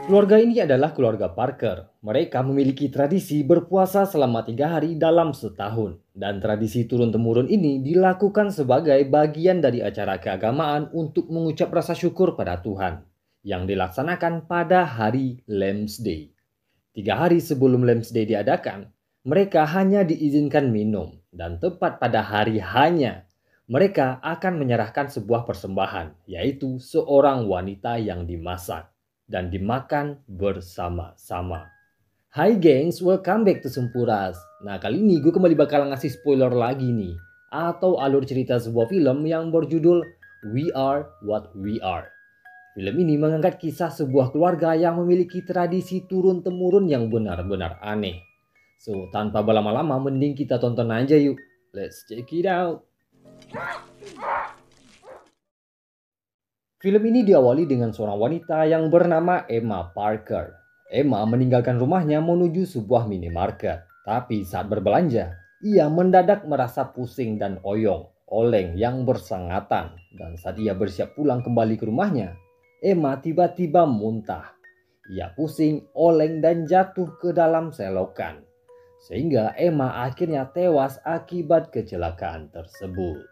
Keluarga ini adalah keluarga Parker. Mereka memiliki tradisi berpuasa selama 3 hari dalam setahun. Dan tradisi turun-temurun ini dilakukan sebagai bagian dari acara keagamaan untuk mengucap rasa syukur pada Tuhan. Yang dilaksanakan pada hari Lamb's Day. 3 hari sebelum Lamb's Day diadakan, mereka hanya diizinkan minum. Dan tepat pada hari hanya, mereka akan menyerahkan sebuah persembahan, yaitu seorang wanita yang dimasak dan dimakan bersama-sama. Hai gengs, welcome back to Sempuras. Nah, kali ini gue kembali bakal ngasih spoiler lagi nih, atau alur cerita sebuah film yang berjudul We Are What We Are. Film ini mengangkat kisah sebuah keluarga yang memiliki tradisi turun-temurun yang benar-benar aneh. So, tanpa berlama-lama mending kita tonton aja yuk. Let's check it out. Film ini diawali dengan seorang wanita yang bernama Emma Parker. Emma meninggalkan rumahnya menuju sebuah minimarket. Tapi saat berbelanja, ia mendadak merasa pusing dan oleng yang bersangatan. Dan saat ia bersiap pulang kembali ke rumahnya, Emma tiba-tiba muntah. Ia pusing, oleng dan jatuh ke dalam selokan. Sehingga Emma akhirnya tewas akibat kecelakaan tersebut.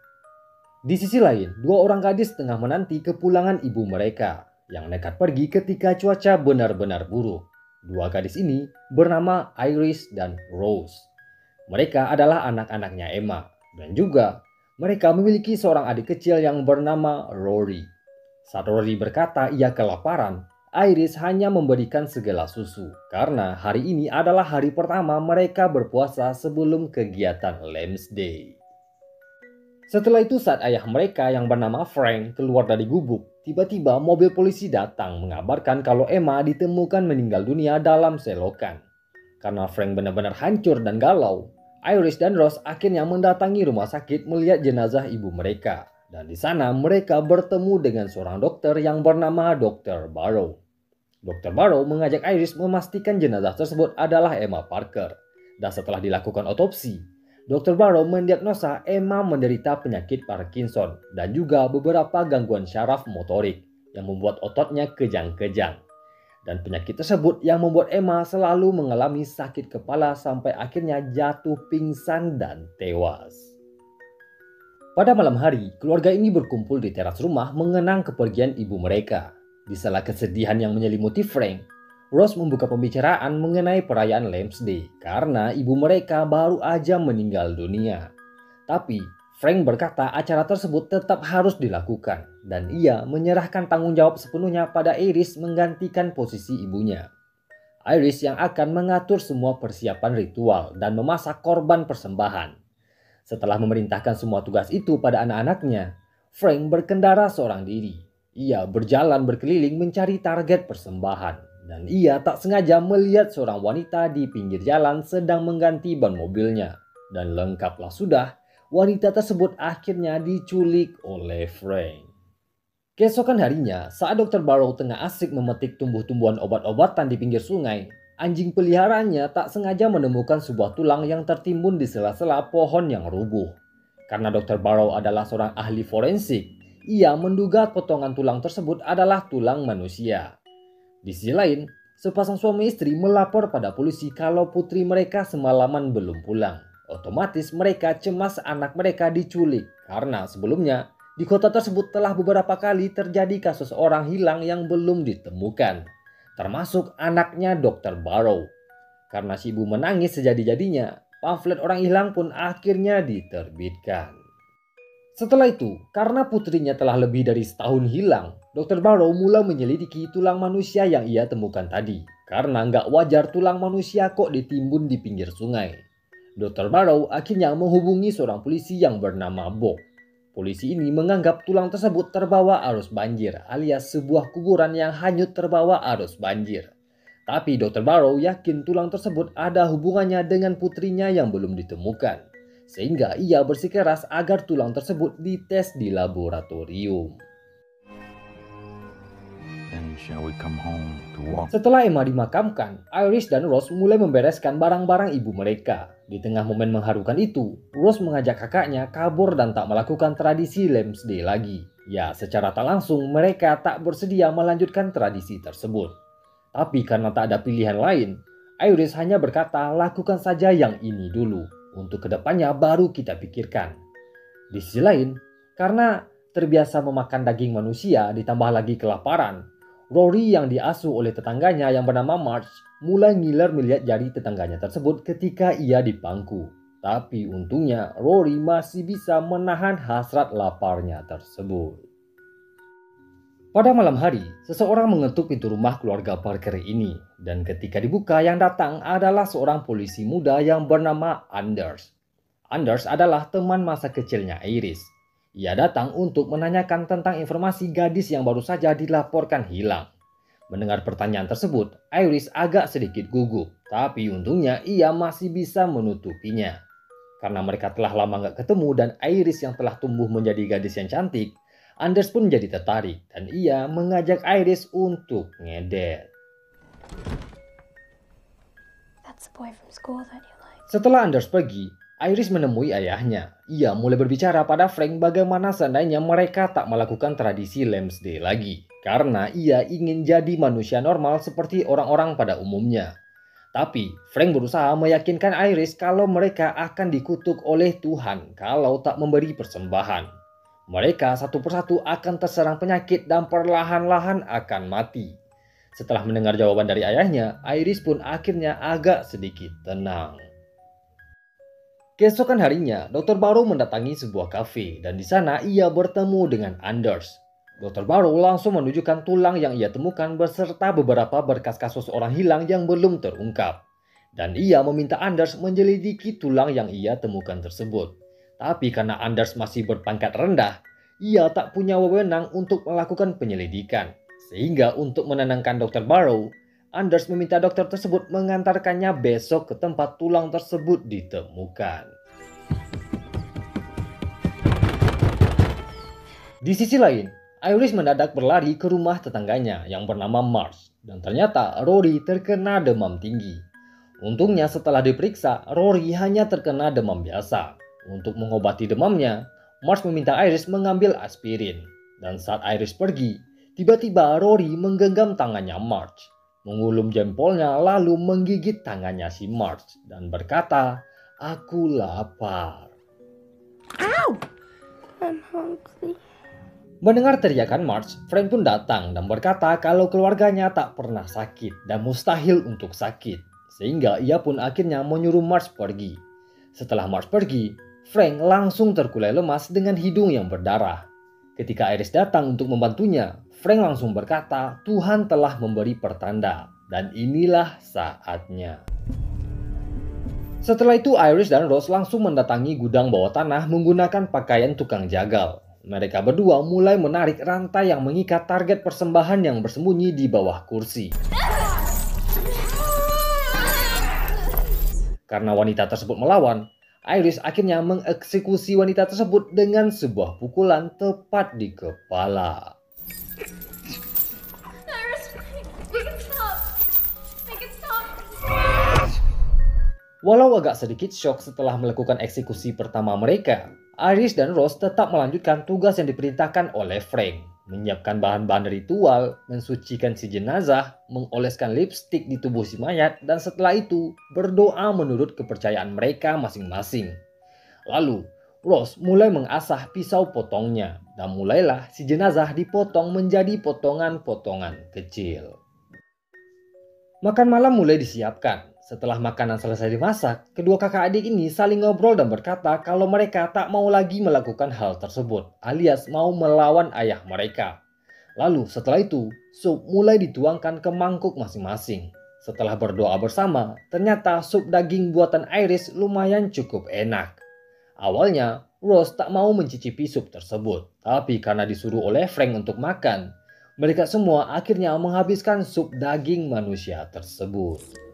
Di sisi lain, dua orang gadis tengah menanti kepulangan ibu mereka yang nekat pergi ketika cuaca benar-benar buruk. Dua gadis ini bernama Iris dan Rose. Mereka adalah anak-anaknya Emma dan juga mereka memiliki seorang adik kecil yang bernama Rory. Saat Rory berkata ia kelaparan, Iris hanya memberikan segelas susu karena hari ini adalah hari pertama mereka berpuasa sebelum kegiatan Lamb's Day. Setelah itu saat ayah mereka yang bernama Frank keluar dari gubuk, tiba-tiba mobil polisi datang mengabarkan kalau Emma ditemukan meninggal dunia dalam selokan. Karena Frank benar-benar hancur dan galau, Iris dan Rose akhirnya mendatangi rumah sakit melihat jenazah ibu mereka. Dan di sana mereka bertemu dengan seorang dokter yang bernama Dr. Barrow. Dr. Barrow mengajak Iris memastikan jenazah tersebut adalah Emma Parker. Dan setelah dilakukan otopsi, Dr. Barrow mendiagnosa Emma menderita penyakit Parkinson dan juga beberapa gangguan syaraf motorik yang membuat ototnya kejang-kejang. Dan penyakit tersebut yang membuat Emma selalu mengalami sakit kepala sampai akhirnya jatuh pingsan dan tewas. Pada malam hari, keluarga ini berkumpul di teras rumah mengenang kepergian ibu mereka. Di sela kesedihan yang menyelimuti Frank, Rose membuka pembicaraan mengenai perayaan Lamb's Day karena ibu mereka baru aja meninggal dunia. Tapi Frank berkata acara tersebut tetap harus dilakukan dan ia menyerahkan tanggung jawab sepenuhnya pada Iris menggantikan posisi ibunya. Iris yang akan mengatur semua persiapan ritual dan memasak korban persembahan. Setelah memerintahkan semua tugas itu pada anak-anaknya, Frank berkendara seorang diri. Ia berjalan berkeliling mencari target persembahan. Dan ia tak sengaja melihat seorang wanita di pinggir jalan sedang mengganti ban mobilnya. Dan lengkaplah sudah, wanita tersebut akhirnya diculik oleh Frank. Keesokan harinya, saat Dr. Barrow tengah asik memetik tumbuh-tumbuhan obat-obatan di pinggir sungai, anjing peliharaannya tak sengaja menemukan sebuah tulang yang tertimbun di sela-sela pohon yang rubuh. Karena Dr. Barrow adalah seorang ahli forensik, ia menduga potongan tulang tersebut adalah tulang manusia. Di sisi lain, sepasang suami istri melapor pada polisi kalau putri mereka semalaman belum pulang. Otomatis mereka cemas anak mereka diculik karena sebelumnya di kota tersebut telah beberapa kali terjadi kasus orang hilang yang belum ditemukan. Termasuk anaknya Dr. Barrow. Karena si ibu menangis sejadi-jadinya, pamflet orang hilang pun akhirnya diterbitkan. Setelah itu, karena putrinya telah lebih dari setahun hilang, Dr. Barrow mulai menyelidiki tulang manusia yang ia temukan tadi. Karena nggak wajar tulang manusia kok ditimbun di pinggir sungai. Dr. Barrow akhirnya menghubungi seorang polisi yang bernama Bob. Polisi ini menganggap tulang tersebut terbawa arus banjir alias sebuah kuburan yang hanyut terbawa arus banjir. Tapi Dr. Barrow yakin tulang tersebut ada hubungannya dengan putrinya yang belum ditemukan. Sehingga ia bersikeras agar tulang tersebut dites di laboratorium. Setelah Emma dimakamkan, Iris dan Rose mulai membereskan barang-barang ibu mereka. Di tengah momen mengharukan itu, Rose mengajak kakaknya kabur dan tak melakukan tradisi Lamb's Day lagi. Ya, secara tak langsung mereka tak bersedia melanjutkan tradisi tersebut. Tapi karena tak ada pilihan lain, Iris hanya berkata lakukan saja yang ini dulu. Untuk kedepannya baru kita pikirkan. Di sisi lain, karena terbiasa memakan daging manusia ditambah lagi kelaparan, Rory yang diasuh oleh tetangganya yang bernama Marge mulai ngiler melihat jari tetangganya tersebut ketika ia di pangku. Tapi untungnya Rory masih bisa menahan hasrat laparnya tersebut. Pada malam hari, seseorang mengetuk pintu rumah keluarga Parker ini. Dan ketika dibuka, yang datang adalah seorang polisi muda yang bernama Anders. Anders adalah teman masa kecilnya Iris. Ia datang untuk menanyakan tentang informasi gadis yang baru saja dilaporkan hilang. Mendengar pertanyaan tersebut, Iris agak sedikit gugup. Tapi untungnya ia masih bisa menutupinya. Karena mereka telah lama gak ketemu dan Iris yang telah tumbuh menjadi gadis yang cantik, Anders pun jadi tertarik dan ia mengajak Iris untuk ngedate. Setelah Anders pergi, Iris menemui ayahnya. Ia mulai berbicara pada Frank bagaimana seandainya mereka tak melakukan tradisi Lamb's Day lagi. Karena ia ingin jadi manusia normal seperti orang-orang pada umumnya. Tapi Frank berusaha meyakinkan Iris kalau mereka akan dikutuk oleh Tuhan kalau tak memberi persembahan. Mereka satu persatu akan terserang penyakit dan perlahan-lahan akan mati. Setelah mendengar jawaban dari ayahnya, Iris pun akhirnya agak sedikit tenang. Keesokan harinya, Dr. Barrow mendatangi sebuah kafe dan di sana ia bertemu dengan Anders. Dr. Barrow langsung menunjukkan tulang yang ia temukan beserta beberapa berkas kasus orang hilang yang belum terungkap. Dan ia meminta Anders menyelidiki tulang yang ia temukan tersebut. Tapi karena Anders masih berpangkat rendah, ia tak punya wewenang untuk melakukan penyelidikan. Sehingga untuk menenangkan Dr. Barrow, Anders meminta dokter tersebut mengantarkannya besok ke tempat tulang tersebut ditemukan. Di sisi lain, Iris mendadak berlari ke rumah tetangganya yang bernama Marge. Dan ternyata Rory terkena demam tinggi. Untungnya setelah diperiksa, Rory hanya terkena demam biasa. Untuk mengobati demamnya, Marge meminta Iris mengambil aspirin. Dan saat Iris pergi, tiba-tiba Rory menggenggam tangannya Marge, mengulum jempolnya lalu menggigit tangannya si Marge dan berkata, "Aku lapar." Ow! I'm hungry. Mendengar teriakan Marge, Frank pun datang dan berkata kalau keluarganya tak pernah sakit dan mustahil untuk sakit. Sehingga ia pun akhirnya menyuruh Marge pergi. Setelah Marge pergi, Frank langsung terkulai lemas dengan hidung yang berdarah. Ketika Iris datang untuk membantunya, Frank langsung berkata Tuhan telah memberi pertanda dan inilah saatnya. Setelah itu Iris dan Rose langsung mendatangi gudang bawah tanah menggunakan pakaian tukang jagal. Mereka berdua mulai menarik rantai yang mengikat target persembahan yang bersembunyi di bawah kursi. Karena wanita tersebut melawan, Iris akhirnya mengeksekusi wanita tersebut dengan sebuah pukulan tepat di kepala. Walau agak sedikit shock setelah melakukan eksekusi pertama mereka, Iris dan Rose tetap melanjutkan tugas yang diperintahkan oleh Frank. Menyiapkan bahan-bahan ritual, mensucikan si jenazah, mengoleskan lipstik di tubuh si mayat, dan setelah itu berdoa menurut kepercayaan mereka masing-masing. Lalu, Rose mulai mengasah pisau potongnya, dan mulailah si jenazah dipotong menjadi potongan-potongan kecil. Makan malam mulai disiapkan. Setelah makanan selesai dimasak, kedua kakak adik ini saling ngobrol dan berkata kalau mereka tak mau lagi melakukan hal tersebut, alias mau melawan ayah mereka. Lalu setelah itu, sup mulai dituangkan ke mangkuk masing-masing. Setelah berdoa bersama, ternyata sup daging buatan Iris lumayan cukup enak. Awalnya, Rose tak mau mencicipi sup tersebut, tapi karena disuruh oleh Frank untuk makan, mereka semua akhirnya menghabiskan sup daging manusia tersebut.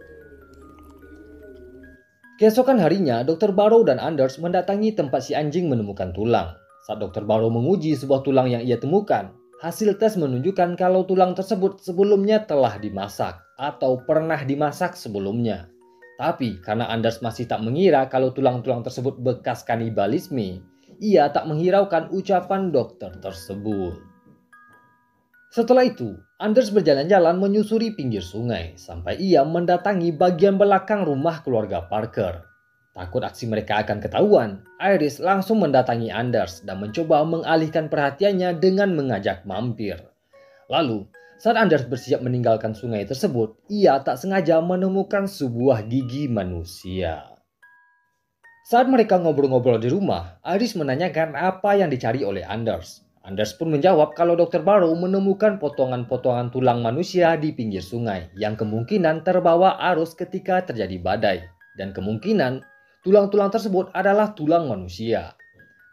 Keesokan harinya, Dr. Barrow dan Anders mendatangi tempat si anjing menemukan tulang. Saat Dr. Barrow menguji sebuah tulang yang ia temukan, hasil tes menunjukkan kalau tulang tersebut sebelumnya telah dimasak atau pernah dimasak sebelumnya. Tapi karena Anders masih tak mengira kalau tulang-tulang tersebut bekas kanibalisme, ia tak menghiraukan ucapan dokter tersebut. Setelah itu, Anders berjalan-jalan menyusuri pinggir sungai sampai ia mendatangi bagian belakang rumah keluarga Parker. Takut aksi mereka akan ketahuan, Iris langsung mendatangi Anders dan mencoba mengalihkan perhatiannya dengan mengajak mampir. Lalu, saat Anders bersiap meninggalkan sungai tersebut, ia tak sengaja menemukan sebuah gigi manusia. Saat mereka ngobrol-ngobrol di rumah, Iris menanyakan apa yang dicari oleh Anders. Anders pun menjawab kalau Dr. Barrow menemukan potongan-potongan tulang manusia di pinggir sungai yang kemungkinan terbawa arus ketika terjadi badai. Dan kemungkinan tulang-tulang tersebut adalah tulang manusia.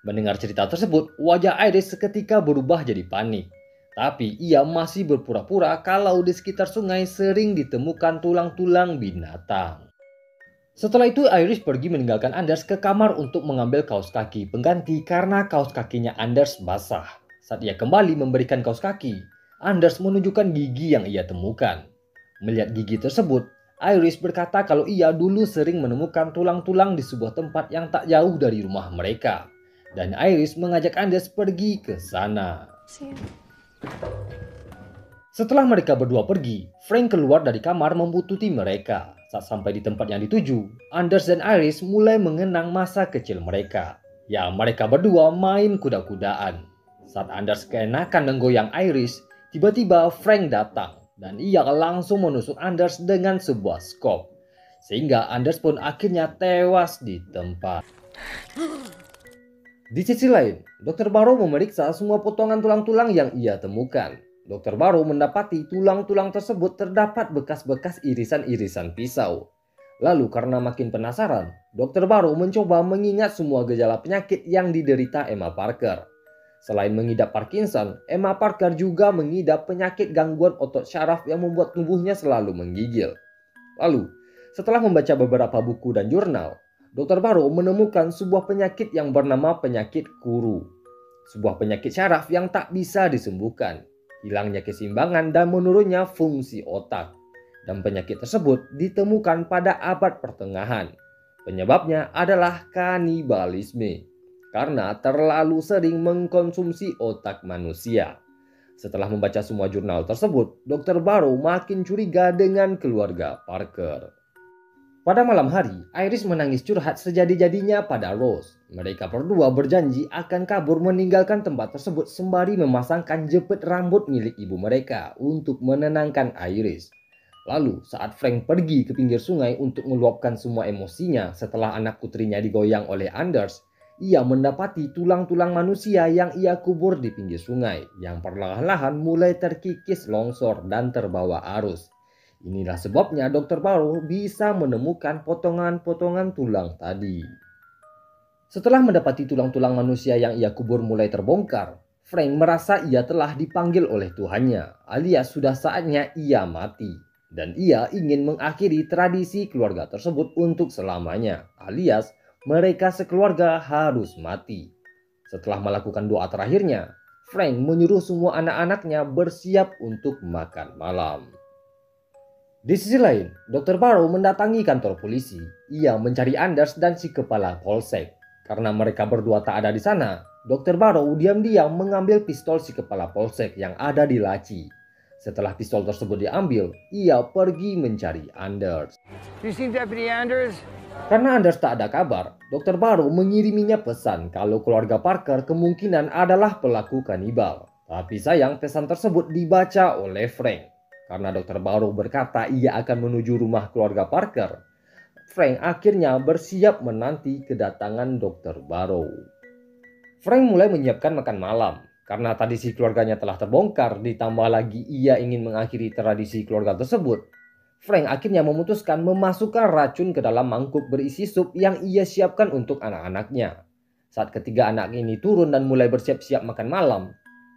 Mendengar cerita tersebut, wajah Iris seketika berubah jadi panik. Tapi ia masih berpura-pura kalau di sekitar sungai sering ditemukan tulang-tulang binatang. Setelah itu Iris pergi meninggalkan Anders ke kamar untuk mengambil kaos kaki pengganti karena kaos kakinya Anders basah. Saat ia kembali memberikan kaos kaki, Anders menunjukkan gigi yang ia temukan. Melihat gigi tersebut, Iris berkata kalau ia dulu sering menemukan tulang-tulang di sebuah tempat yang tak jauh dari rumah mereka. Dan Iris mengajak Anders pergi ke sana. Setelah mereka berdua pergi, Frank keluar dari kamar membuntuti mereka. Saat sampai di tempat yang dituju, Anders dan Iris mulai mengenang masa kecil mereka. Ya, mereka berdua main kuda-kudaan. Saat Anders keenakan menggoyang Iris, tiba-tiba Frank datang. Dan ia langsung menusuk Anders dengan sebuah skop. Sehingga Anders pun akhirnya tewas di tempat. Di sisi lain, Dr. Barrow memeriksa semua potongan tulang-tulang yang ia temukan. Dr. Barrow mendapati tulang-tulang tersebut terdapat bekas-bekas irisan-irisan pisau. Lalu karena makin penasaran, Dr. Barrow mencoba mengingat semua gejala penyakit yang diderita Emma Parker. Selain mengidap Parkinson, Emma Parker juga mengidap penyakit gangguan otot syaraf yang membuat tubuhnya selalu menggigil. Lalu, setelah membaca beberapa buku dan jurnal, Dr. Barrow menemukan sebuah penyakit yang bernama penyakit kuru. Sebuah penyakit syaraf yang tak bisa disembuhkan, hilangnya keseimbangan dan menurunnya fungsi otak. Dan penyakit tersebut ditemukan pada abad pertengahan. Penyebabnya adalah kanibalisme, karena terlalu sering mengkonsumsi otak manusia. Setelah membaca semua jurnal tersebut, Dr. Barrow makin curiga dengan keluarga Parker. Pada malam hari, Iris menangis curhat sejadi-jadinya pada Rose. Mereka berdua berjanji akan kabur meninggalkan tempat tersebut sembari memasangkan jepit rambut milik ibu mereka untuk menenangkan Iris. Lalu saat Frank pergi ke pinggir sungai untuk meluapkan semua emosinya setelah anak putrinya digoyang oleh Anders, ia mendapati tulang-tulang manusia yang ia kubur di pinggir sungai yang perlahan-lahan mulai terkikis longsor dan terbawa arus. Inilah sebabnya Dr. Barrow bisa menemukan potongan-potongan tulang tadi. Setelah mendapati tulang-tulang manusia yang ia kubur mulai terbongkar, Frank merasa ia telah dipanggil oleh Tuhannya, alias sudah saatnya ia mati. Dan ia ingin mengakhiri tradisi keluarga tersebut untuk selamanya, alias mereka sekeluarga harus mati. Setelah melakukan doa terakhirnya, Frank menyuruh semua anak-anaknya bersiap untuk makan malam. Di sisi lain, Dr. Barrow mendatangi kantor polisi. Ia mencari Anders dan si kepala polsek. Karena mereka berdua tak ada di sana, Dr. Barrow diam-diam mengambil pistol si kepala polsek yang ada di laci. Setelah pistol tersebut diambil, ia pergi mencari Anders. You see Deputy Anders? Karena Anders tak ada kabar, Dr. Barrow mengiriminya pesan kalau keluarga Parker kemungkinan adalah pelaku kanibal. Tapi sayang pesan tersebut dibaca oleh Frank. Karena Dr. Barrow berkata ia akan menuju rumah keluarga Parker, Frank akhirnya bersiap menanti kedatangan Dr. Barrow. Frank mulai menyiapkan makan malam. Karena tradisi keluarganya telah terbongkar, ditambah lagi ia ingin mengakhiri tradisi keluarga tersebut, Frank akhirnya memutuskan memasukkan racun ke dalam mangkuk berisi sup yang ia siapkan untuk anak-anaknya. Saat ketiga anak ini turun dan mulai bersiap-siap makan malam,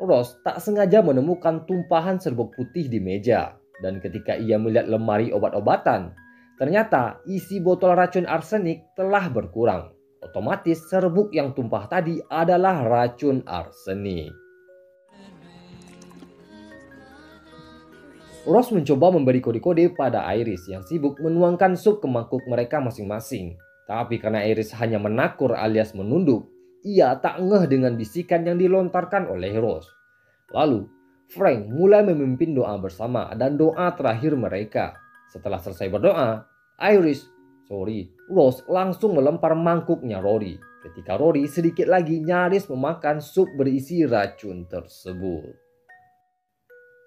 Rose tak sengaja menemukan tumpahan serbuk putih di meja. Dan ketika ia melihat lemari obat-obatan, ternyata isi botol racun arsenik telah berkurang. Otomatis serbuk yang tumpah tadi adalah racun arsenik. Rose mencoba memberi kode-kode pada Iris yang sibuk menuangkan sup ke mangkuk mereka masing-masing. Tapi karena Iris hanya menakur alias menunduk, ia tak ngeh dengan bisikan yang dilontarkan oleh Rose. Lalu, Frank mulai memimpin doa bersama dan doa terakhir mereka. Setelah selesai berdoa, Rose langsung melempar mangkuknya Rory. Ketika Rory sedikit lagi nyaris memakan sup berisi racun tersebut.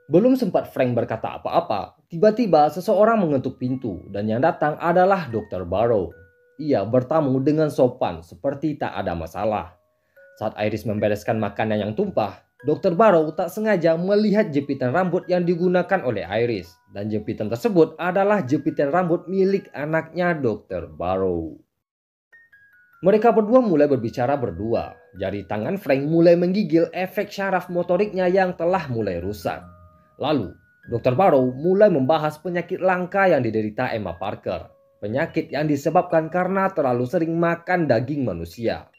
Belum sempat Frank berkata apa-apa, tiba-tiba seseorang mengetuk pintu dan yang datang adalah Dr. Barrow. Ia bertamu dengan sopan seperti tak ada masalah. Saat Iris membereskan makanan yang tumpah, Dr. Barrow tak sengaja melihat jepitan rambut yang digunakan oleh Iris. Dan jepitan tersebut adalah jepitan rambut milik anaknya Dr. Barrow. Mereka berdua mulai berbicara berdua. Jari tangan Frank mulai menggigil efek syaraf motoriknya yang telah mulai rusak. Lalu, Dr. Barrow mulai membahas penyakit langka yang diderita Emma Parker. Penyakit yang disebabkan karena terlalu sering makan daging manusia.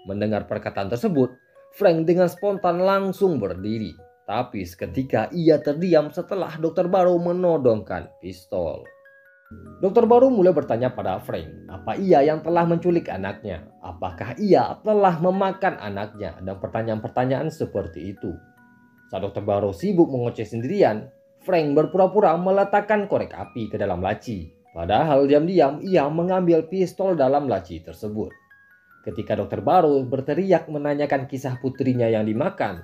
Mendengar perkataan tersebut, Frank dengan spontan langsung berdiri. Tapi seketika ia terdiam setelah Dr. Barrow menodongkan pistol. Dr. Barrow mulai bertanya pada Frank, apa ia yang telah menculik anaknya? Apakah ia telah memakan anaknya? Dan pertanyaan-pertanyaan seperti itu. Saat Dr. Barrow sibuk mengoceh sendirian, Frank berpura-pura meletakkan korek api ke dalam laci. Padahal diam-diam ia mengambil pistol dalam laci tersebut. Ketika Dr. Barrow berteriak menanyakan kisah putrinya yang dimakan,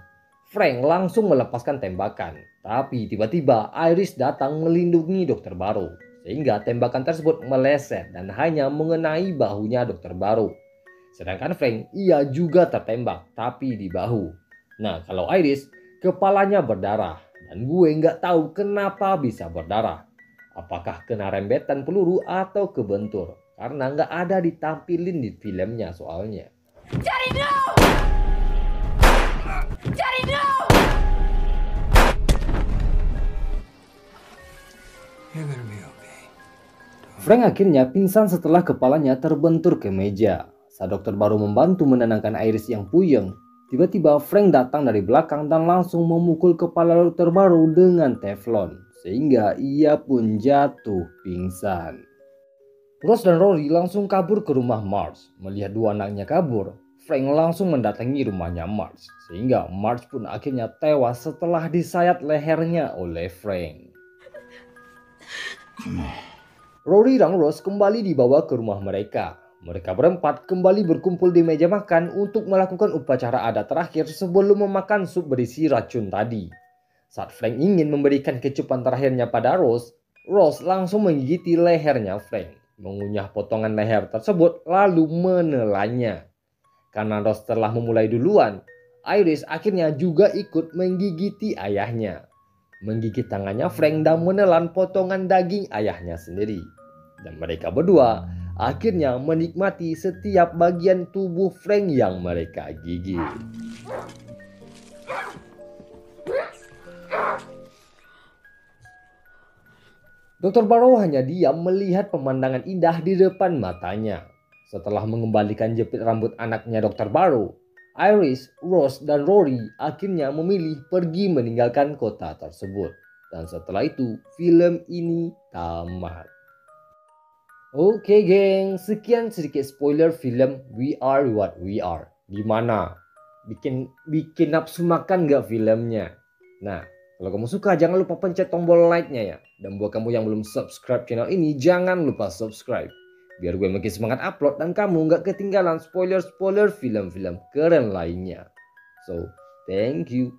Frank langsung melepaskan tembakan. Tapi tiba-tiba Iris datang melindungi Dr. Barrow. Sehingga tembakan tersebut meleset dan hanya mengenai bahunya Dr. Barrow. Sedangkan Frank, ia juga tertembak tapi di bahu. Nah, kalau Iris, kepalanya berdarah. Dan gue nggak tahu kenapa bisa berdarah. Apakah kena rembetan peluru atau kebentur? Karena nggak ada ditampilin di filmnya soalnya. Daddy, no! Daddy, no! You're gonna be okay. Frank akhirnya pingsan setelah kepalanya terbentur ke meja. Saat Dr. Barrow membantu menenangkan Iris yang puyeng, tiba-tiba Frank datang dari belakang dan langsung memukul kepala Dr. Barrow dengan teflon. Sehingga ia pun jatuh pingsan. Rose dan Rory langsung kabur ke rumah Marge. Melihat dua anaknya kabur, Frank langsung mendatangi rumahnya Marge. Sehingga Marge pun akhirnya tewas setelah disayat lehernya oleh Frank. Rory dan Rose kembali dibawa ke rumah mereka. Mereka berempat kembali berkumpul di meja makan untuk melakukan upacara adat terakhir sebelum memakan sup berisi racun tadi. Saat Frank ingin memberikan kecupan terakhirnya pada Rose, Rose langsung menggigiti lehernya Frank, mengunyah potongan leher tersebut lalu menelannya. Karena Rose telah memulai duluan, Iris akhirnya juga ikut menggigiti ayahnya. Menggigit tangannya Frank dan menelan potongan daging ayahnya sendiri. Dan mereka berdua akhirnya menikmati setiap bagian tubuh Frank yang mereka gigit. Dr. Barrow hanya diam melihat pemandangan indah di depan matanya. Setelah mengembalikan jepit rambut anaknya Dr. Barrow, Iris, Rose, dan Rory akhirnya memilih pergi meninggalkan kota tersebut. Dan setelah itu, film ini tamat. Oke geng, sekian sedikit spoiler film We Are What We Are. Gimana? Bikin nafsu makan gak filmnya? Nah, kalau kamu suka jangan lupa pencet tombol like-nya ya. Dan buat kamu yang belum subscribe channel ini, jangan lupa subscribe. Biar gue makin semangat upload dan kamu gak ketinggalan spoiler-spoiler film-film keren lainnya. So, thank you.